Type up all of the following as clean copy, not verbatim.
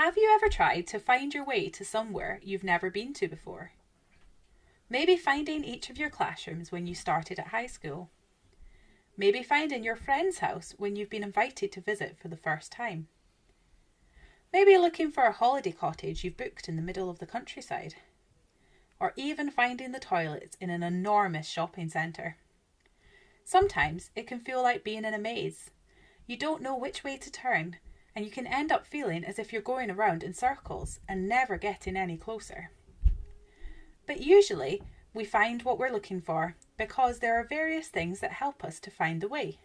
Have you ever tried to find your way to somewhere you've never been to before? Maybe finding each of your classrooms when you started at high school. Maybe finding your friend's house when you've been invited to visit for the first time. Maybe looking for a holiday cottage you've booked in the middle of the countryside. Or even finding the toilets in an enormous shopping centre. Sometimes it can feel like being in a maze. You don't know which way to turn, and you can end up feeling as if you're going around in circles and never getting any closer. But usually we find what we're looking for because there are various things that help us to find the way.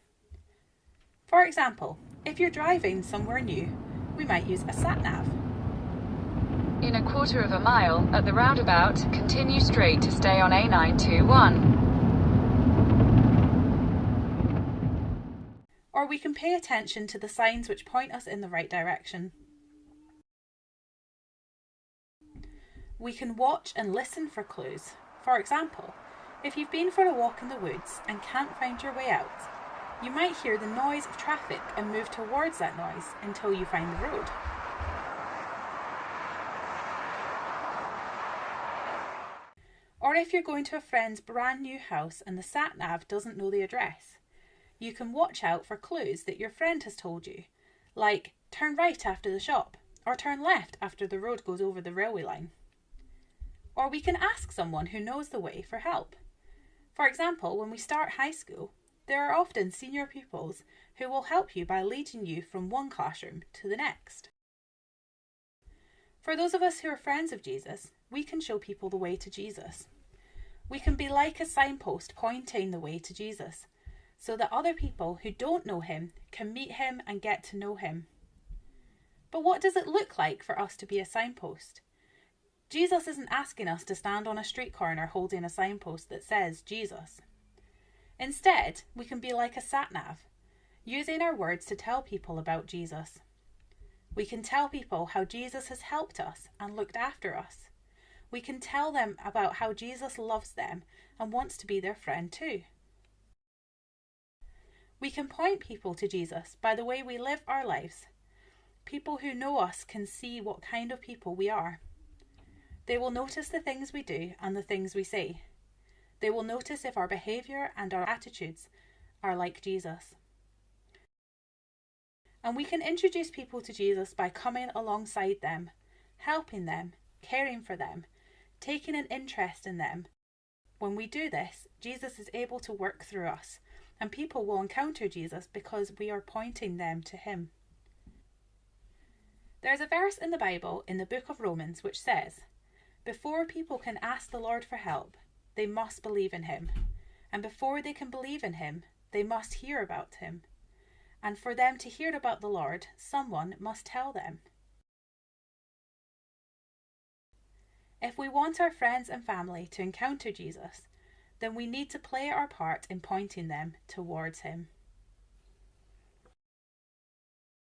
For example, if you're driving somewhere new, we might use a sat-nav. In a quarter of a mile, at the roundabout, continue straight to stay on A921. Or we can pay attention to the signs which point us in the right direction. We can watch and listen for clues. For example, if you've been for a walk in the woods and can't find your way out, you might hear the noise of traffic and move towards that noise until you find the road. Or if you're going to a friend's brand new house and the sat-nav doesn't know the address, you can watch out for clues that your friend has told you, like turn right after the shop, or turn left after the road goes over the railway line. Or we can ask someone who knows the way for help. For example, when we start high school, there are often senior pupils who will help you by leading you from one classroom to the next. For those of us who are friends of Jesus, we can show people the way to Jesus. We can be like a signpost pointing the way to Jesus, so that other people who don't know him can meet him and get to know him. But what does it look like for us to be a signpost? Jesus isn't asking us to stand on a street corner holding a signpost that says Jesus. Instead, we can be like a sat-nav, using our words to tell people about Jesus. We can tell people how Jesus has helped us and looked after us. We can tell them about how Jesus loves them and wants to be their friend too. We can point people to Jesus by the way we live our lives. People who know us can see what kind of people we are. They will notice the things we do and the things we say. They will notice if our behaviour and our attitudes are like Jesus. And we can introduce people to Jesus by coming alongside them, helping them, caring for them, taking an interest in them. When we do this, Jesus is able to work through us, and people will encounter Jesus because we are pointing them to him. There's a verse in the Bible in the book of Romans which says, "Before people can ask the Lord for help, they must believe in him. And before they can believe in him, they must hear about him. And for them to hear about the Lord, someone must tell them." If we want our friends and family to encounter Jesus, then we need to play our part in pointing them towards him.